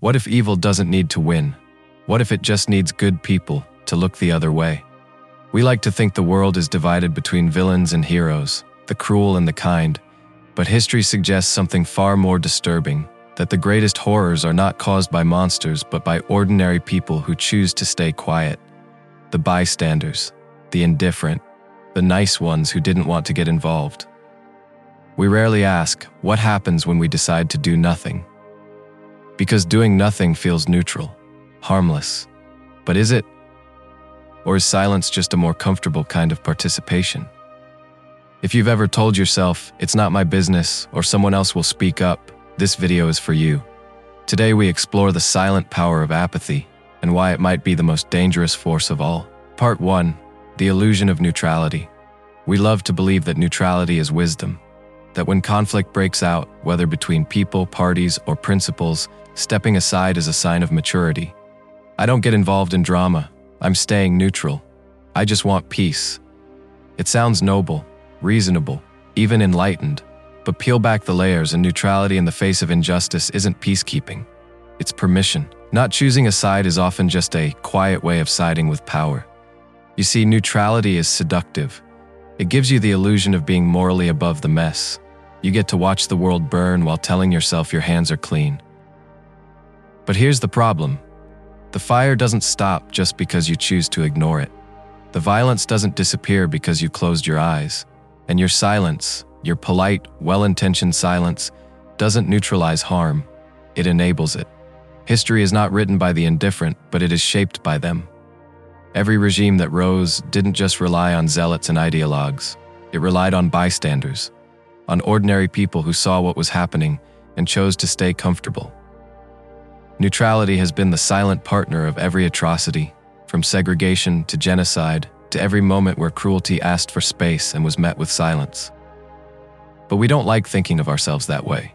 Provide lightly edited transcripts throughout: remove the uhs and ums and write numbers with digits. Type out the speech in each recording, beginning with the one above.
What if evil doesn't need to win? What if it just needs good people to look the other way? We like to think the world is divided between villains and heroes, the cruel and the kind, but history suggests something far more disturbing, that the greatest horrors are not caused by monsters but by ordinary people who choose to stay quiet. The bystanders, the indifferent, the nice ones who didn't want to get involved. We rarely ask, what happens when we decide to do nothing? Because doing nothing feels neutral, harmless. But is it? Or is silence just a more comfortable kind of participation? If you've ever told yourself, it's not my business, or someone else will speak up, this video is for you. Today we explore the silent power of apathy and why it might be the most dangerous force of all. Part 1. The illusion of neutrality. We love to believe that neutrality is wisdom, that when conflict breaks out, whether between people, parties, or principles, stepping aside is a sign of maturity. I don't get involved in drama. I'm staying neutral. I just want peace. It sounds noble, reasonable, even enlightened, but peel back the layers and neutrality in the face of injustice isn't peacekeeping. It's permission. Not choosing a side is often just a quiet way of siding with power. You see, neutrality is seductive. It gives you the illusion of being morally above the mess. You get to watch the world burn while telling yourself your hands are clean. But here's the problem. The fire doesn't stop just because you choose to ignore it. The violence doesn't disappear because you closed your eyes. And your silence, your polite, well-intentioned silence, doesn't neutralize harm. It enables it. History is not written by the indifferent, but it is shaped by them. Every regime that rose didn't just rely on zealots and ideologues. It relied on bystanders, on ordinary people who saw what was happening and chose to stay comfortable. Neutrality has been the silent partner of every atrocity, from segregation to genocide, to every moment where cruelty asked for space and was met with silence. But we don't like thinking of ourselves that way.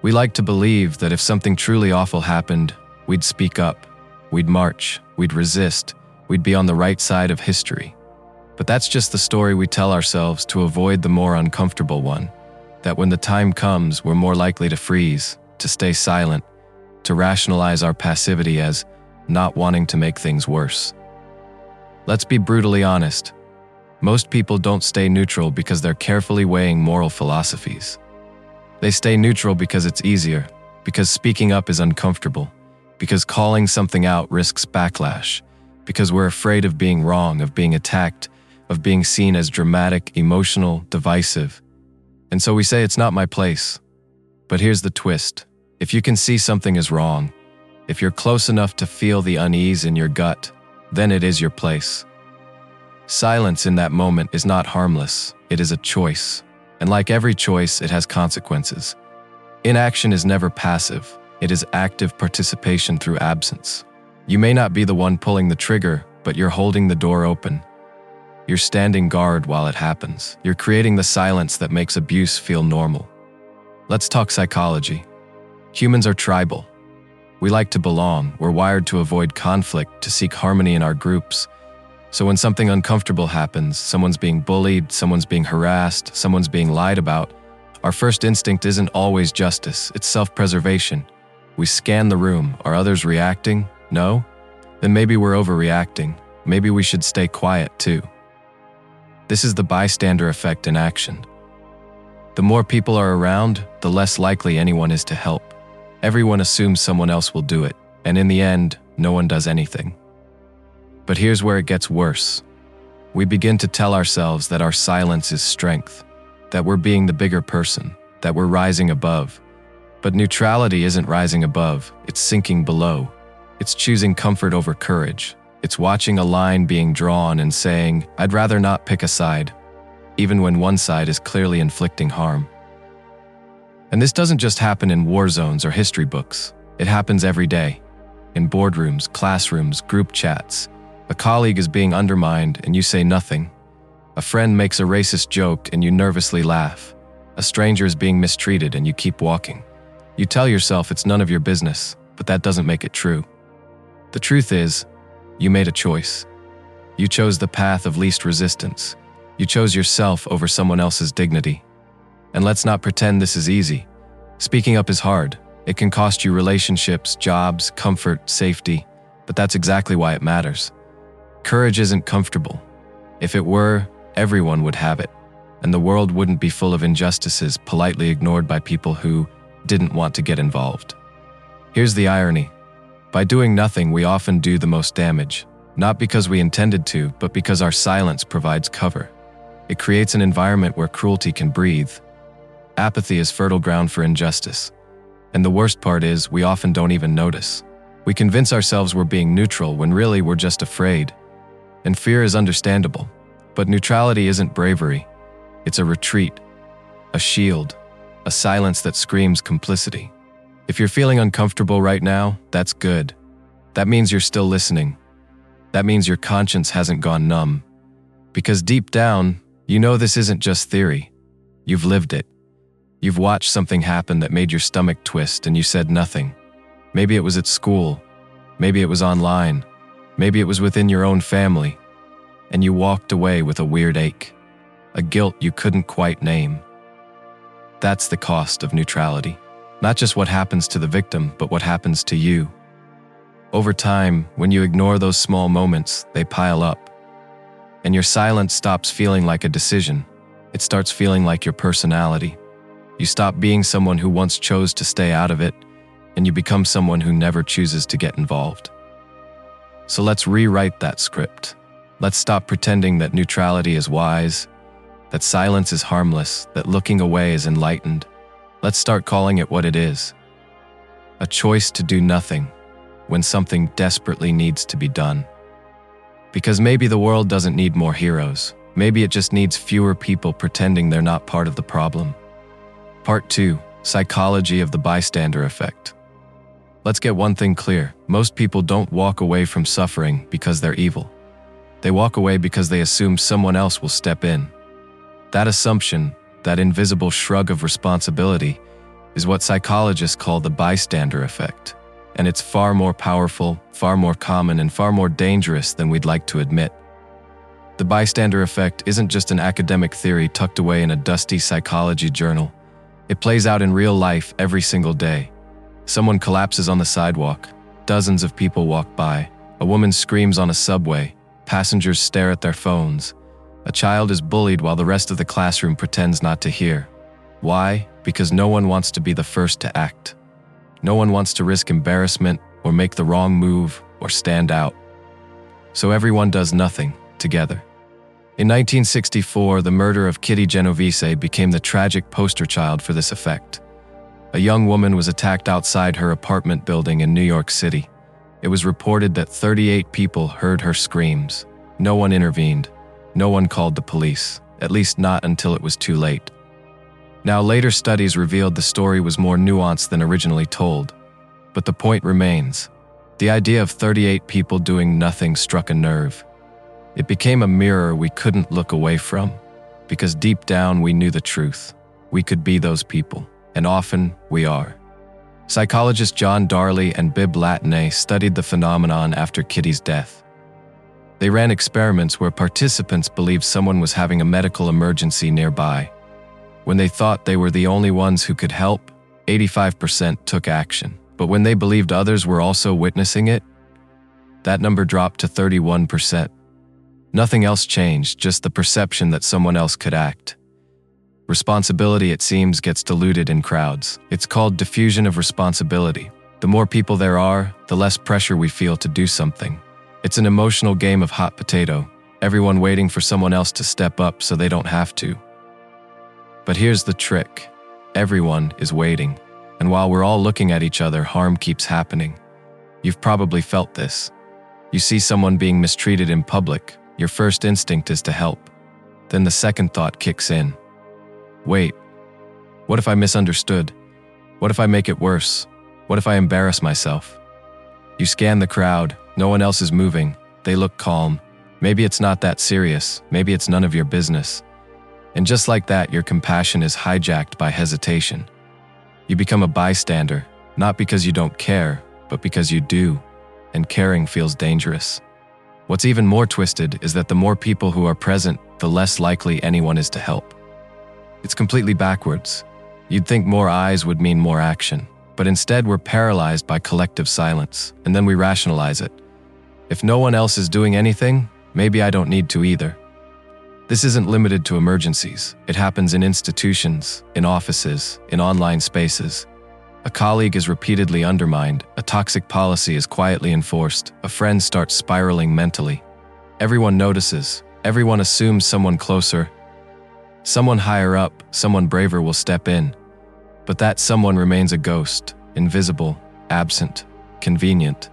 We like to believe that if something truly awful happened, we'd speak up, we'd march, we'd resist, we'd be on the right side of history. But that's just the story we tell ourselves to avoid the more uncomfortable one, that when the time comes, we're more likely to freeze, to stay silent, to rationalize our passivity as not wanting to make things worse. Let's be brutally honest. Most people don't stay neutral because they're carefully weighing moral philosophies. They stay neutral because it's easier, because speaking up is uncomfortable, because calling something out risks backlash, because we're afraid of being wrong, of being attacked, of being seen as dramatic, emotional, divisive. And so we say it's not my place. But here's the twist. If you can see something is wrong, if you're close enough to feel the unease in your gut, then it is your place. Silence in that moment is not harmless, it is a choice. And like every choice, it has consequences. Inaction is never passive, it is active participation through absence. You may not be the one pulling the trigger, but you're holding the door open. You're standing guard while it happens. You're creating the silence that makes abuse feel normal. Let's talk psychology. Humans are tribal. We like to belong. We're wired to avoid conflict, to seek harmony in our groups. So when something uncomfortable happens, someone's being bullied, someone's being harassed, someone's being lied about, our first instinct isn't always justice, it's self-preservation. We scan the room. Are others reacting? No? Then maybe we're overreacting. Maybe we should stay quiet too. This is the bystander effect in action. The more people are around, the less likely anyone is to help. Everyone assumes someone else will do it, and in the end, no one does anything. But here's where it gets worse. We begin to tell ourselves that our silence is strength, that we're being the bigger person, that we're rising above. But neutrality isn't rising above, it's sinking below. It's choosing comfort over courage. It's watching a line being drawn and saying, I'd rather not pick a side, even when one side is clearly inflicting harm. And this doesn't just happen in war zones or history books. It happens every day. In boardrooms, classrooms, group chats. A colleague is being undermined and you say nothing. A friend makes a racist joke and you nervously laugh. A stranger is being mistreated and you keep walking. You tell yourself it's none of your business, but that doesn't make it true. The truth is, you made a choice. You chose the path of least resistance. You chose yourself over someone else's dignity. And let's not pretend this is easy. Speaking up is hard. It can cost you relationships, jobs, comfort, safety, but that's exactly why it matters. Courage isn't comfortable. If it were, everyone would have it, and the world wouldn't be full of injustices politely ignored by people who didn't want to get involved. Here's the irony. By doing nothing, we often do the most damage, not because we intended to, but because our silence provides cover. It creates an environment where cruelty can breathe. Apathy is fertile ground for injustice. And the worst part is, we often don't even notice. We convince ourselves we're being neutral when really we're just afraid. And fear is understandable. But neutrality isn't bravery. It's a retreat, a shield, a silence that screams complicity. If you're feeling uncomfortable right now, that's good. That means you're still listening. That means your conscience hasn't gone numb. Because deep down, you know this isn't just theory. You've lived it. You've watched something happen that made your stomach twist and you said nothing. Maybe it was at school. Maybe it was online. Maybe it was within your own family. And you walked away with a weird ache, a guilt you couldn't quite name. That's the cost of neutrality. Not just what happens to the victim, but what happens to you. Over time, when you ignore those small moments, they pile up. And your silence stops feeling like a decision. It starts feeling like your personality. You stop being someone who once chose to stay out of it, and you become someone who never chooses to get involved. So let's rewrite that script. Let's stop pretending that neutrality is wise, that silence is harmless, that looking away is enlightened. Let's start calling it what it is. A choice to do nothing when something desperately needs to be done. Because maybe the world doesn't need more heroes. Maybe it just needs fewer people pretending they're not part of the problem. Part 2. Psychology of the bystander effect. Let's get one thing clear. Most people don't walk away from suffering because they're evil. They walk away because they assume someone else will step in. That assumption, that invisible shrug of responsibility, is what psychologists call the bystander effect. And it's far more powerful, far more common, and far more dangerous than we'd like to admit. The bystander effect isn't just an academic theory tucked away in a dusty psychology journal. It plays out in real life every single day. Someone collapses on the sidewalk. Dozens of people walk by. A woman screams on a subway. Passengers stare at their phones. A child is bullied while the rest of the classroom pretends not to hear. Why? Because no one wants to be the first to act. No one wants to risk embarrassment or make the wrong move or stand out. So everyone does nothing together. In 1964, the murder of Kitty Genovese became the tragic poster child for this effect. A young woman was attacked outside her apartment building in New York City. It was reported that 38 people heard her screams. No one intervened. No one called the police, at least not until it was too late. Now, later studies revealed the story was more nuanced than originally told. But the point remains. The idea of 38 people doing nothing struck a nerve. It became a mirror we couldn't look away from, because deep down we knew the truth. We could be those people, and often we are. Psychologists John Darley and Bib Latané studied the phenomenon after Kitty's death. They ran experiments where participants believed someone was having a medical emergency nearby. When they thought they were the only ones who could help, 85% took action. But when they believed others were also witnessing it, that number dropped to 31%. Nothing else changed, just the perception that someone else could act. Responsibility, it seems, gets diluted in crowds. It's called diffusion of responsibility. The more people there are, the less pressure we feel to do something. It's an emotional game of hot potato, everyone waiting for someone else to step up so they don't have to. But here's the trick. Everyone is waiting. And while we're all looking at each other, harm keeps happening. You've probably felt this. You see someone being mistreated in public. Your first instinct is to help. Then the second thought kicks in. Wait, what if I misunderstood? What if I make it worse? What if I embarrass myself? You scan the crowd. No one else is moving. They look calm. Maybe it's not that serious. Maybe it's none of your business. And just like that, your compassion is hijacked by hesitation. You become a bystander, not because you don't care, but because you do, and caring feels dangerous. What's even more twisted is that the more people who are present, the less likely anyone is to help. It's completely backwards. You'd think more eyes would mean more action, but instead we're paralyzed by collective silence, and then we rationalize it. If no one else is doing anything, maybe I don't need to either. This isn't limited to emergencies. It happens in institutions, in offices, in online spaces. A colleague is repeatedly undermined, a toxic policy is quietly enforced, a friend starts spiraling mentally. Everyone notices, everyone assumes someone closer, someone higher up, someone braver will step in. But that someone remains a ghost, invisible, absent, convenient.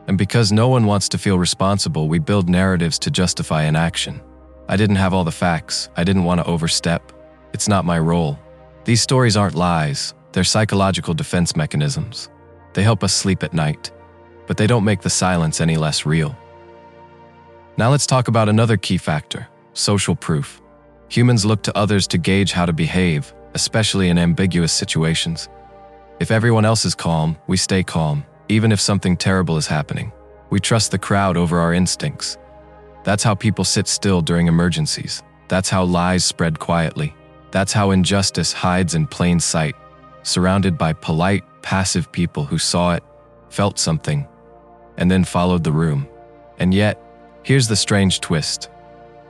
And because no one wants to feel responsible, we build narratives to justify inaction. I didn't have all the facts. I didn't want to overstep. It's not my role. These stories aren't lies. They're psychological defense mechanisms. They help us sleep at night, but they don't make the silence any less real. Now let's talk about another key factor, social proof. Humans look to others to gauge how to behave, especially in ambiguous situations. If everyone else is calm, we stay calm, even if something terrible is happening. We trust the crowd over our instincts. That's how people sit still during emergencies. That's how lies spread quietly. That's how injustice hides in plain sight, surrounded by polite, passive people who saw it, felt something, and then followed the room. And yet, here's the strange twist.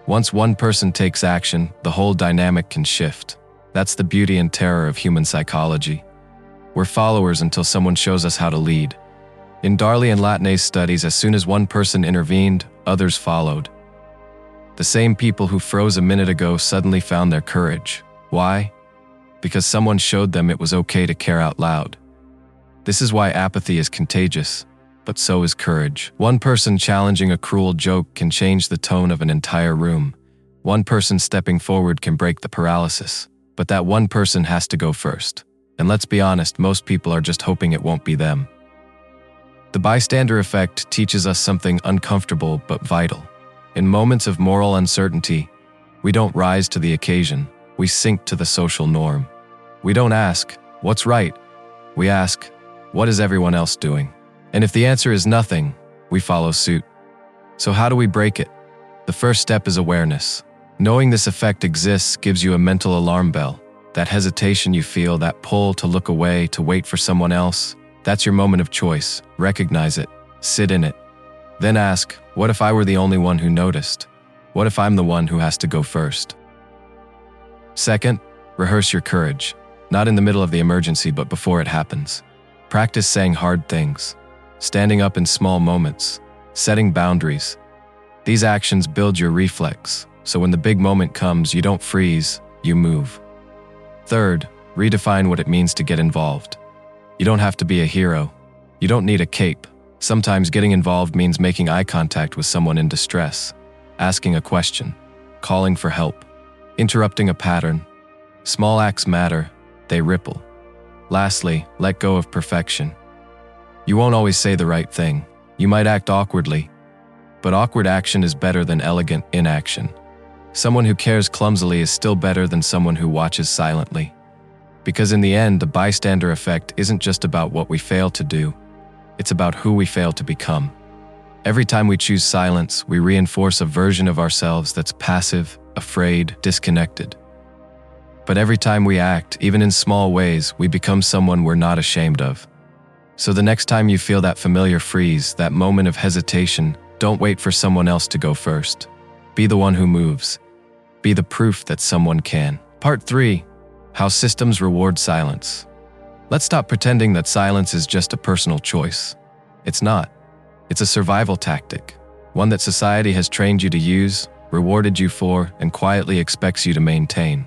Once one person takes action, the whole dynamic can shift. That's the beauty and terror of human psychology. We're followers until someone shows us how to lead. In Darley and Latney's studies, as soon as one person intervened, others followed. The same people who froze a minute ago suddenly found their courage. Why? Because someone showed them it was okay to care out loud. This is why apathy is contagious, but so is courage. One person challenging a cruel joke can change the tone of an entire room. One person stepping forward can break the paralysis, but that one person has to go first. And let's be honest, most people are just hoping it won't be them. The bystander effect teaches us something uncomfortable but vital. In moments of moral uncertainty, we don't rise to the occasion, we sink to the social norm. We don't ask, what's right? We ask, what is everyone else doing? And if the answer is nothing, we follow suit. So how do we break it? The first step is awareness. Knowing this effect exists gives you a mental alarm bell. That hesitation you feel, that pull to look away, to wait for someone else, that's your moment of choice. Recognize it. Sit in it. Then ask, what if I were the only one who noticed? What if I'm the one who has to go first? Second, rehearse your courage. Not in the middle of the emergency, but before it happens. Practice saying hard things. Standing up in small moments. Setting boundaries. These actions build your reflex, so when the big moment comes, you don't freeze, you move. Third, redefine what it means to get involved. You don't have to be a hero. You don't need a cape. Sometimes getting involved means making eye contact with someone in distress, asking a question, calling for help, interrupting a pattern. Small acts matter, they ripple. Lastly, let go of perfection. You won't always say the right thing. You might act awkwardly, but awkward action is better than elegant inaction. Someone who cares clumsily is still better than someone who watches silently. Because in the end, the bystander effect isn't just about what we fail to do, it's about who we fail to become. Every time we choose silence, we reinforce a version of ourselves that's passive, afraid, disconnected. But every time we act, even in small ways, we become someone we're not ashamed of. So the next time you feel that familiar freeze, that moment of hesitation, don't wait for someone else to go first. Be the one who moves. Be the proof that someone can. Part 3. How systems reward silence. Let's stop pretending that silence is just a personal choice. It's not. It's a survival tactic, one that society has trained you to use, rewarded you for, and quietly expects you to maintain.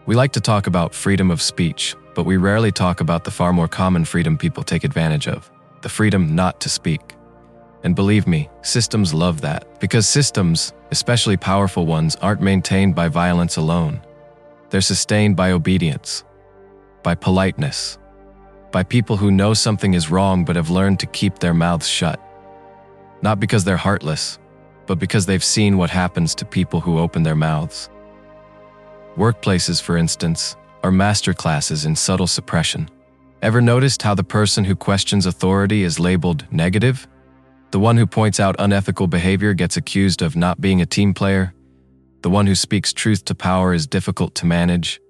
We like to talk about freedom of speech, but we rarely talk about the far more common freedom people take advantage of, the freedom not to speak. And believe me, systems love that, because systems, especially powerful ones, aren't maintained by violence alone. They're sustained by obedience, by politeness, by people who know something is wrong but have learned to keep their mouths shut. Not because they're heartless, but because they've seen what happens to people who open their mouths. Workplaces, for instance, are masterclasses in subtle suppression. Ever noticed how the person who questions authority is labeled negative? The one who points out unethical behavior gets accused of not being a team player. The one who speaks truth to power is difficult to manage.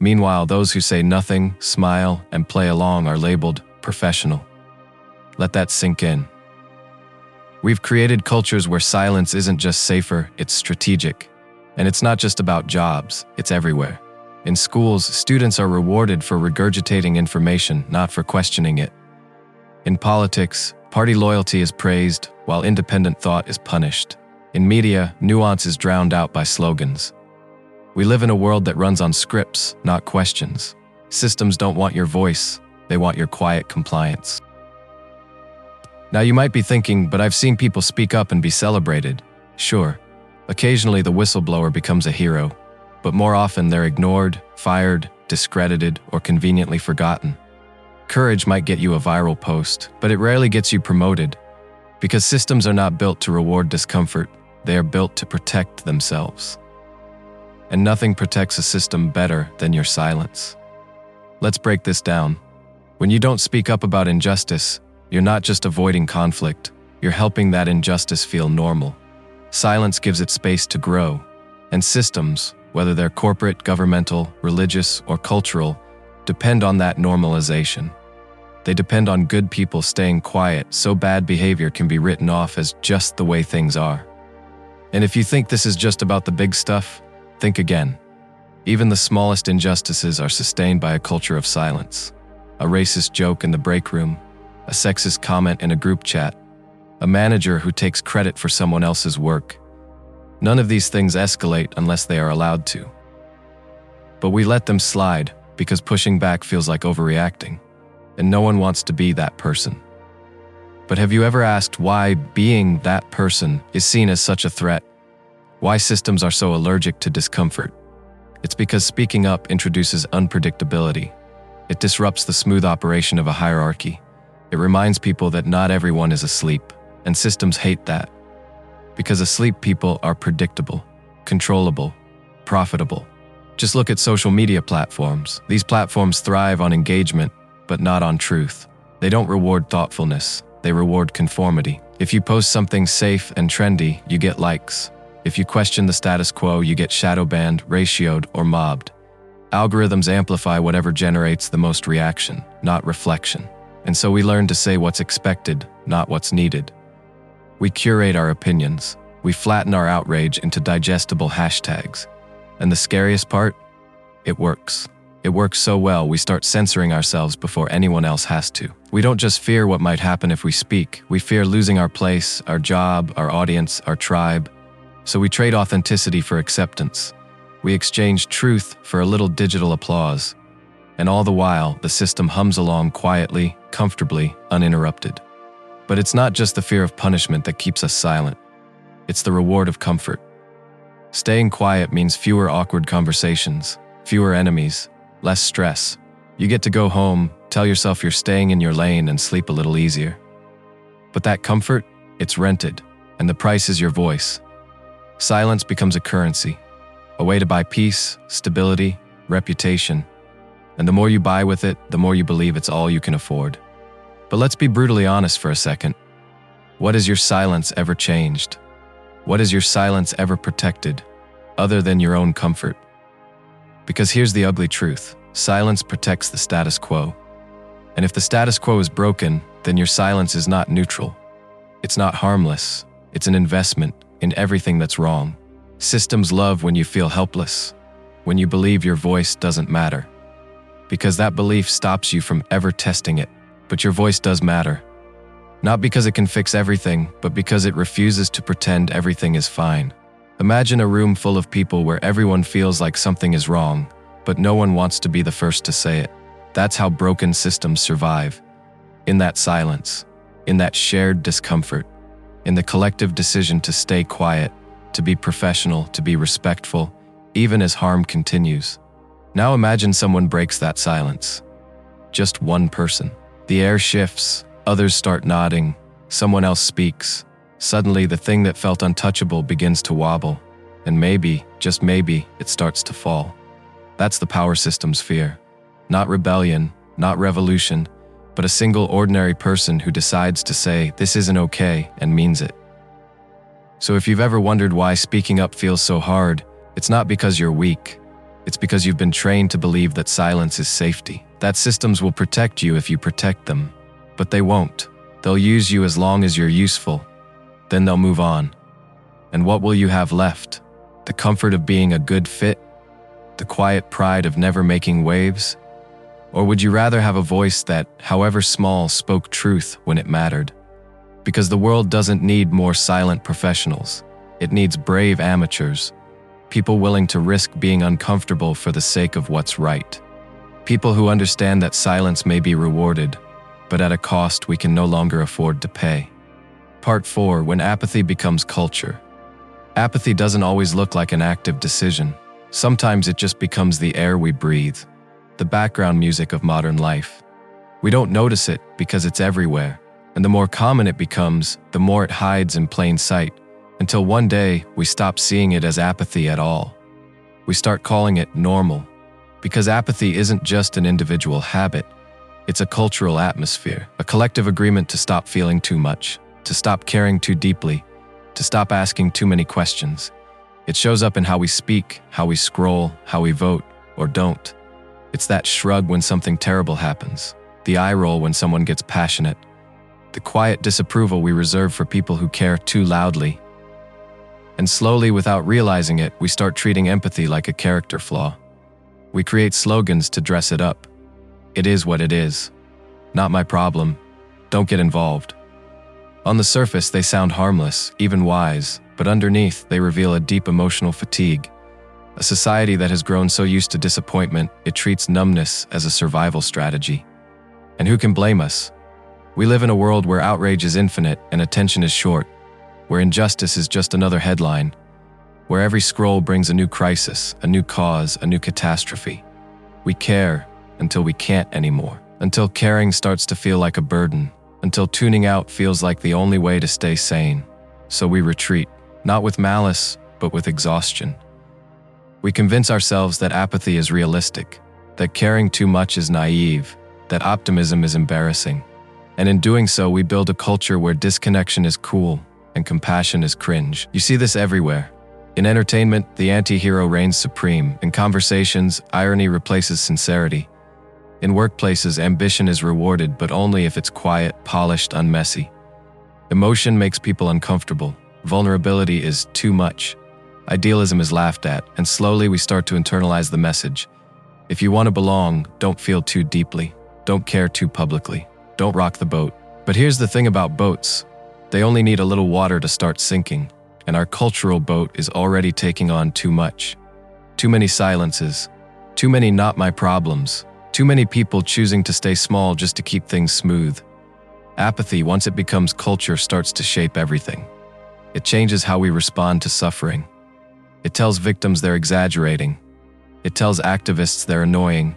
Meanwhile, those who say nothing, smile, and play along are labeled professional. Let that sink in. We've created cultures where silence isn't just safer, it's strategic. And it's not just about jobs, it's everywhere. In schools, students are rewarded for regurgitating information, not for questioning it. In politics, party loyalty is praised, while independent thought is punished. In media, nuance is drowned out by slogans. We live in a world that runs on scripts, not questions. Systems don't want your voice, they want your quiet compliance. Now you might be thinking, but I've seen people speak up and be celebrated. Sure, occasionally the whistleblower becomes a hero, but more often they're ignored, fired, discredited, or conveniently forgotten. Courage might get you a viral post, but it rarely gets you promoted, because systems are not built to reward discomfort, they are built to protect themselves. And nothing protects a system better than your silence. Let's break this down. When you don't speak up about injustice, you're not just avoiding conflict, you're helping that injustice feel normal. Silence gives it space to grow, and systems, whether they're corporate, governmental, religious, or cultural, depend on that normalization. They depend on good people staying quiet so bad behavior can be written off as just the way things are. And if you think this is just about the big stuff, think again. Even the smallest injustices are sustained by a culture of silence. A racist joke in the break room, a sexist comment in a group chat, a manager who takes credit for someone else's work. None of these things escalate unless they are allowed to. But we let them slide because pushing back feels like overreacting, and no one wants to be that person. But have you ever asked why being that person is seen as such a threat? Why systems are so allergic to discomfort? It's because speaking up introduces unpredictability. It disrupts the smooth operation of a hierarchy. It reminds people that not everyone is asleep, and systems hate that. Because asleep people are predictable, controllable, profitable. Just look at social media platforms. These platforms thrive on engagement, but not on truth. They don't reward thoughtfulness, they reward conformity. If you post something safe and trendy, you get likes. If you question the status quo, you get shadow banned, ratioed, or mobbed. Algorithms amplify whatever generates the most reaction, not reflection. And so we learn to say what's expected, not what's needed. We curate our opinions. We flatten our outrage into digestible hashtags. And the scariest part? It works. It works so well, we start censoring ourselves before anyone else has to. We don't just fear what might happen if we speak. We fear losing our place, our job, our audience, our tribe. So we trade authenticity for acceptance. We exchange truth for a little digital applause. And all the while, the system hums along quietly, comfortably, uninterrupted. But it's not just the fear of punishment that keeps us silent. It's the reward of comfort. Staying quiet means fewer awkward conversations, fewer enemies, less stress. You get to go home, tell yourself you're staying in your lane, and sleep a little easier. But that comfort, it's rented, and the price is your voice. Silence becomes a currency, a way to buy peace, stability, reputation. And the more you buy with it, the more you believe it's all you can afford. But let's be brutally honest for a second. What has your silence ever changed? What has your silence ever protected, other than your own comfort? Because here's the ugly truth. Silence protects the status quo. And if the status quo is broken, then your silence is not neutral. It's not harmless. It's an investment in everything that's wrong. Systems love when you feel helpless, when you believe your voice doesn't matter. Because that belief stops you from ever testing it. But your voice does matter. Not because it can fix everything, but because it refuses to pretend everything is fine. Imagine a room full of people where everyone feels like something is wrong, but no one wants to be the first to say it. That's how broken systems survive. In that silence, in that shared discomfort, in the collective decision to stay quiet, to be professional, to be respectful, even as harm continues. Now imagine someone breaks that silence. Just one person. The air shifts, others start nodding, someone else speaks. Suddenly, the thing that felt untouchable begins to wobble, and maybe, just maybe, it starts to fall. That's the power system's fear. Not rebellion, not revolution, but a single ordinary person who decides to say, "This isn't okay," and means it. So if you've ever wondered why speaking up feels so hard, it's not because you're weak. It's because you've been trained to believe that silence is safety, that systems will protect you if you protect them. But they won't. They'll use you as long as you're useful. Then they'll move on. And what will you have left? The comfort of being a good fit? The quiet pride of never making waves? Or would you rather have a voice that, however small, spoke truth when it mattered? Because the world doesn't need more silent professionals. It needs brave amateurs. People willing to risk being uncomfortable for the sake of what's right. People who understand that silence may be rewarded, but at a cost we can no longer afford to pay. Part 4. When apathy becomes culture. Apathy doesn't always look like an active decision. Sometimes it just becomes the air we breathe, the background music of modern life. We don't notice it because it's everywhere, and the more common it becomes, the more it hides in plain sight, until one day we stop seeing it as apathy at all. We start calling it normal, because apathy isn't just an individual habit, it's a cultural atmosphere, a collective agreement to stop feeling too much, to stop caring too deeply, to stop asking too many questions. It shows up in how we speak, how we scroll, how we vote, or don't. It's that shrug when something terrible happens, the eye roll when someone gets passionate, the quiet disapproval we reserve for people who care too loudly. And slowly, without realizing it, we start treating empathy like a character flaw. We create slogans to dress it up. It is what it is. Not my problem. Don't get involved. On the surface, they sound harmless, even wise, but underneath, they reveal a deep emotional fatigue. A society that has grown so used to disappointment, it treats numbness as a survival strategy. And who can blame us? We live in a world where outrage is infinite and attention is short, where injustice is just another headline, where every scroll brings a new crisis, a new cause, a new catastrophe. We care until we can't anymore, until caring starts to feel like a burden, until tuning out feels like the only way to stay sane. So we retreat, not with malice, but with exhaustion. We convince ourselves that apathy is realistic, that caring too much is naive, that optimism is embarrassing. And in doing so, we build a culture where disconnection is cool and compassion is cringe. You see this everywhere. In entertainment, the anti-hero reigns supreme. In conversations, irony replaces sincerity. In workplaces, ambition is rewarded, but only if it's quiet, polished, unmessy. Emotion makes people uncomfortable. Vulnerability is too much. Idealism is laughed at, and slowly we start to internalize the message. If you want to belong, don't feel too deeply. Don't care too publicly. Don't rock the boat. But here's the thing about boats. They only need a little water to start sinking, and our cultural boat is already taking on too much. Too many silences. Too many not my problems. Too many people choosing to stay small just to keep things smooth. Apathy, once it becomes culture, starts to shape everything. It changes how we respond to suffering. It tells victims they're exaggerating. It tells activists they're annoying.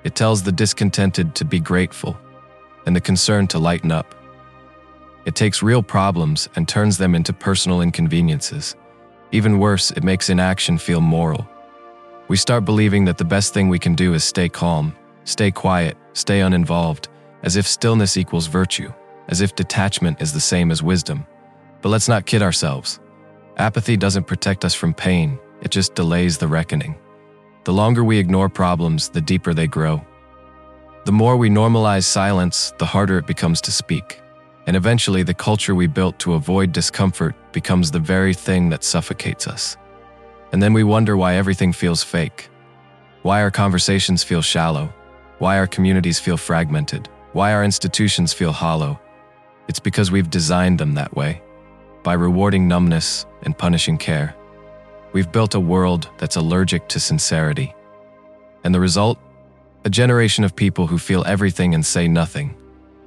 It tells the discontented to be grateful, and the concerned to lighten up. It takes real problems and turns them into personal inconveniences. Even worse, it makes inaction feel moral. We start believing that the best thing we can do is stay calm, stay quiet, stay uninvolved, as if stillness equals virtue, as if detachment is the same as wisdom. But let's not kid ourselves. Apathy doesn't protect us from pain, it just delays the reckoning. The longer we ignore problems, the deeper they grow. The more we normalize silence, the harder it becomes to speak. And eventually, the culture we built to avoid discomfort becomes the very thing that suffocates us. And then we wonder why everything feels fake. Why our conversations feel shallow. Why our communities feel fragmented. Why our institutions feel hollow. It's because we've designed them that way. By rewarding numbness and punishing care. We've built a world that's allergic to sincerity. And the result? A generation of people who feel everything and say nothing.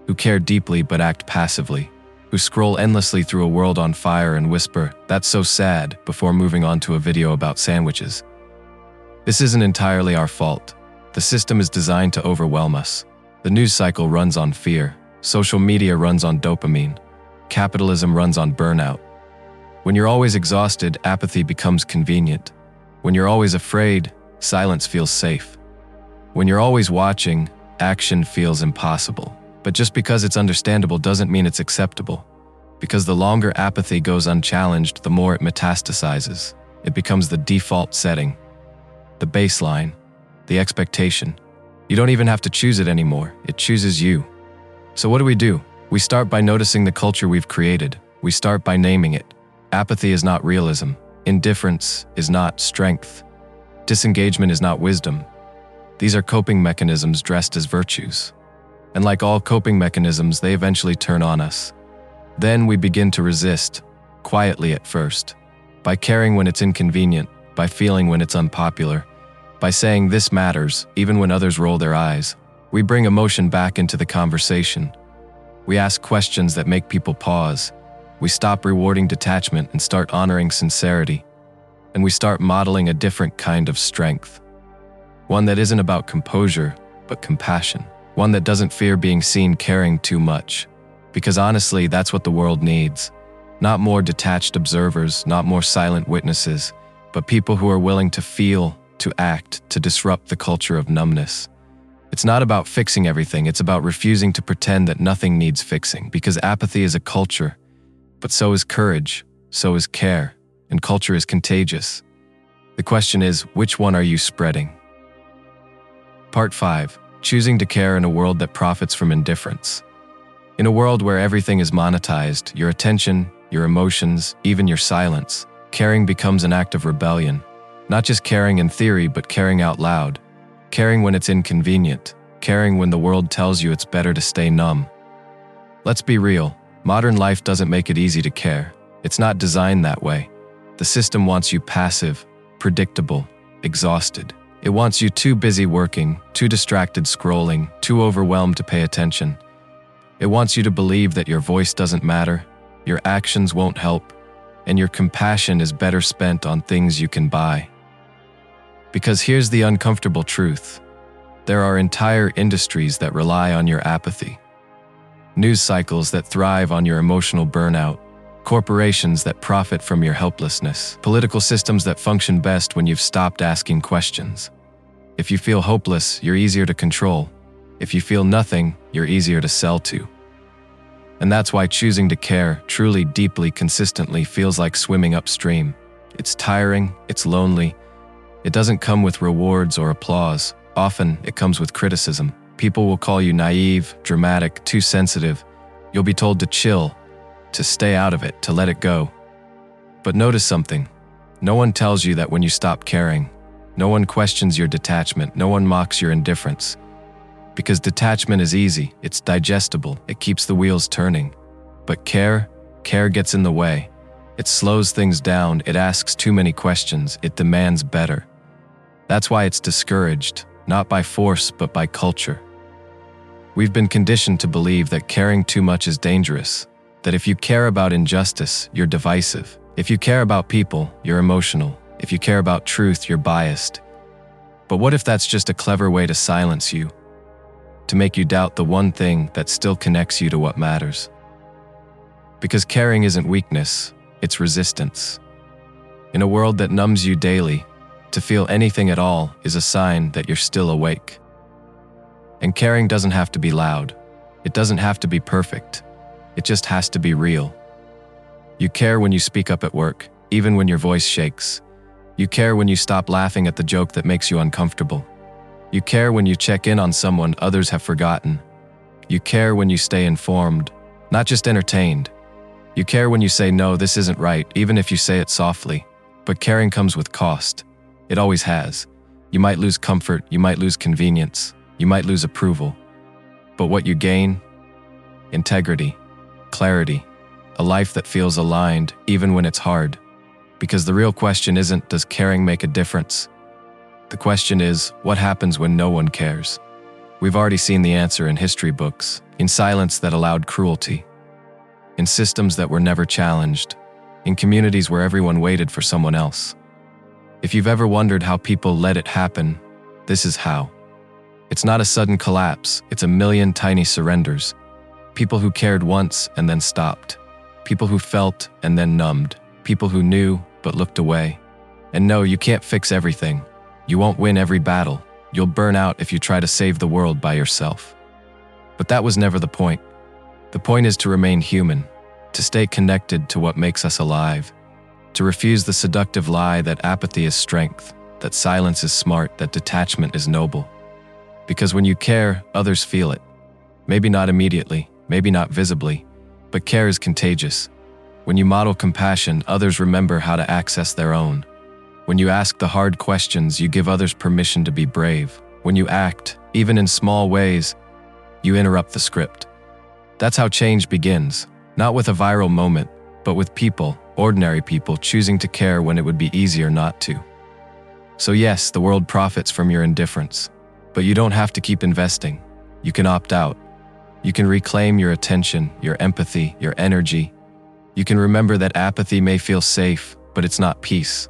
Who care deeply but act passively. Who scroll endlessly through a world on fire and whisper, "That's so sad," before moving on to a video about sandwiches. This isn't entirely our fault. The system is designed to overwhelm us. The news cycle runs on fear. Social media runs on dopamine. Capitalism runs on burnout. When you're always exhausted, apathy becomes convenient. When you're always afraid, silence feels safe. When you're always watching, action feels impossible. But just because it's understandable doesn't mean it's acceptable. Because the longer apathy goes unchallenged, the more it metastasizes. It becomes the default setting. the baseline, the expectation. You don't even have to choose it anymore, it chooses you. So what do? We start by noticing the culture we've created. We start by naming it. Apathy is not realism. Indifference is not strength. Disengagement is not wisdom. These are coping mechanisms dressed as virtues. And like all coping mechanisms, they eventually turn on us. Then we begin to resist, quietly at first, by caring when it's inconvenient, by feeling when it's unpopular, by saying this matters even when others roll their eyes. We bring emotion back into the conversation. We ask questions that make people pause. We stop rewarding detachment and start honoring sincerity. And we start modeling a different kind of strength. One that isn't about composure, but compassion. One that doesn't fear being seen caring too much. Because honestly, that's what the world needs. Not more detached observers, not more silent witnesses, but people who are willing to feel, to act, to disrupt the culture of numbness. It's not about fixing everything, it's about refusing to pretend that nothing needs fixing, because apathy is a culture. But so is courage, so is care, and culture is contagious. The question is, which one are you spreading? Part 5. Choosing to care in a world that profits from indifference. In a world where everything is monetized, your attention, your emotions, even your silence, caring becomes an act of rebellion. Not just caring in theory, but caring out loud. Caring when it's inconvenient. Caring when the world tells you it's better to stay numb. Let's be real. Modern life doesn't make it easy to care. It's not designed that way. The system wants you passive, predictable, exhausted. It wants you too busy working, too distracted scrolling, too overwhelmed to pay attention. It wants you to believe that your voice doesn't matter, your actions won't help, and your compassion is better spent on things you can buy. Because here's the uncomfortable truth. There are entire industries that rely on your apathy. News cycles that thrive on your emotional burnout. Corporations that profit from your helplessness. Political systems that function best when you've stopped asking questions. If you feel hopeless, you're easier to control. If you feel nothing, you're easier to sell to. And that's why choosing to care, truly, deeply, consistently, feels like swimming upstream. It's tiring, it's lonely. It doesn't come with rewards or applause. Often, it comes with criticism. People will call you naive, dramatic, too sensitive. You'll be told to chill, to stay out of it, to let it go. But notice something. No one tells you that when you stop caring. No one questions your detachment. No one mocks your indifference. Because detachment is easy, it's digestible, it keeps the wheels turning. But care gets in the way. It slows things down, it asks too many questions, it demands better. That's why it's discouraged, not by force, but by culture. We've been conditioned to believe that caring too much is dangerous, that if you care about injustice, you're divisive. If you care about people, you're emotional. If you care about truth, you're biased. But what if that's just a clever way to silence you? To make you doubt the one thing that still connects you to what matters? Because caring isn't weakness, it's resistance. In a world that numbs you daily, to feel anything at all is a sign that you're still awake. And caring doesn't have to be loud. It doesn't have to be perfect. It just has to be real. You care when you speak up at work, even when your voice shakes. You care when you stop laughing at the joke that makes you uncomfortable. You care when you check in on someone others have forgotten. You care when you stay informed, not just entertained. You care when you say, no, this isn't right, even if you say it softly. But caring comes with cost. It always has. You might lose comfort, you might lose convenience, you might lose approval. But what you gain? Integrity, clarity, a life that feels aligned even when it's hard. Because the real question isn't, does caring make a difference? The question is, what happens when no one cares? We've already seen the answer in history books, in silence that allowed cruelty, in systems that were never challenged, in communities where everyone waited for someone else. If you've ever wondered how people let it happen, this is how. It's not a sudden collapse, it's a million tiny surrenders. People who cared once and then stopped. People who felt and then numbed. People who knew but looked away. And no, you can't fix everything. You won't win every battle. You'll burn out if you try to save the world by yourself. But that was never the point. The point is to remain human, to stay connected to what makes us alive, to refuse the seductive lie that apathy is strength, that silence is smart, that detachment is noble. Because when you care, others feel it. Maybe not immediately, maybe not visibly, but care is contagious. When you model compassion, others remember how to access their own. When you ask the hard questions, you give others permission to be brave. When you act, even in small ways, you interrupt the script. That's how change begins, not with a viral moment, but with people, ordinary people, choosing to care when it would be easier not to. So yes, the world profits from your indifference, but you don't have to keep investing. You can opt out. You can reclaim your attention, your empathy, your energy. You can remember that apathy may feel safe, but it's not peace.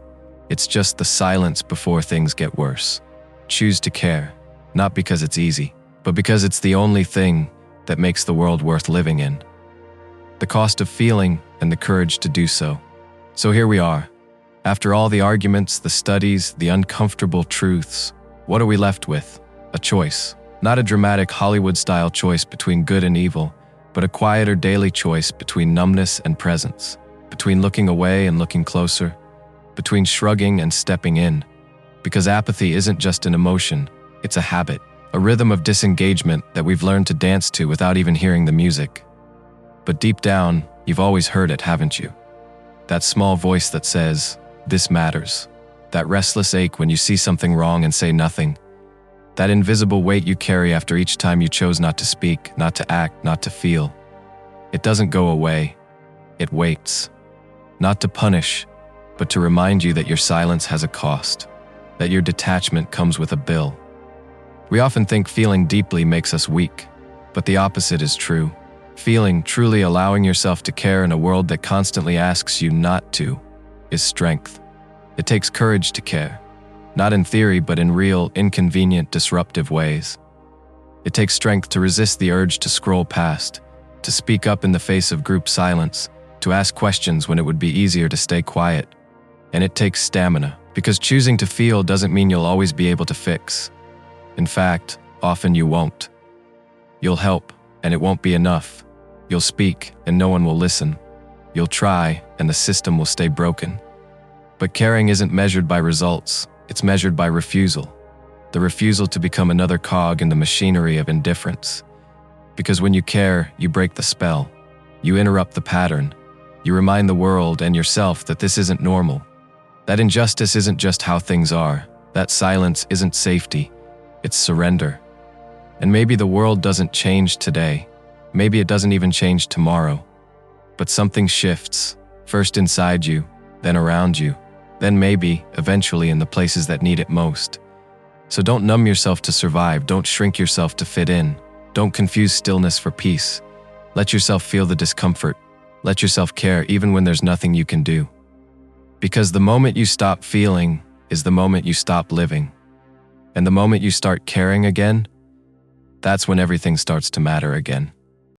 It's just the silence before things get worse. Choose to care, not because it's easy, but because it's the only thing that makes the world worth living in. The cost of feeling and the courage to do so. So here we are. After all the arguments, the studies, the uncomfortable truths, what are we left with? A choice. Not a dramatic Hollywood-style choice between good and evil, but a quieter daily choice between numbness and presence, between looking away and looking closer, between shrugging and stepping in. Because apathy isn't just an emotion, it's a habit, a rhythm of disengagement that we've learned to dance to without even hearing the music. But deep down, you've always heard it, haven't you? That small voice that says, "This matters." That restless ache when you see something wrong and say nothing. That invisible weight you carry after each time you chose not to speak, not to act, not to feel. It doesn't go away. It waits. Not to punish, but to remind you that your silence has a cost, that your detachment comes with a bill. We often think feeling deeply makes us weak, but the opposite is true. Feeling, truly allowing yourself to care in a world that constantly asks you not to, is strength. It takes courage to care. Not in theory, but in real, inconvenient, disruptive ways. It takes strength to resist the urge to scroll past, to speak up in the face of group silence, to ask questions when it would be easier to stay quiet. And it takes stamina, because choosing to feel doesn't mean you'll always be able to fix. In fact, often you won't. You'll help, and it won't be enough. You'll speak, and no one will listen. You'll try, and the system will stay broken. But caring isn't measured by results. It's measured by refusal. The refusal to become another cog in the machinery of indifference. Because when you care, you break the spell. You interrupt the pattern. You remind the world and yourself that this isn't normal. That injustice isn't just how things are. That silence isn't safety. It's surrender. And maybe the world doesn't change today. Maybe it doesn't even change tomorrow. But something shifts, first inside you, then around you. Then maybe, eventually in the places that need it most. So don't numb yourself to survive, don't shrink yourself to fit in. Don't confuse stillness for peace. Let yourself feel the discomfort. Let yourself care even when there's nothing you can do. Because the moment you stop feeling is the moment you stop living. And the moment you start caring again, that's when everything starts to matter again.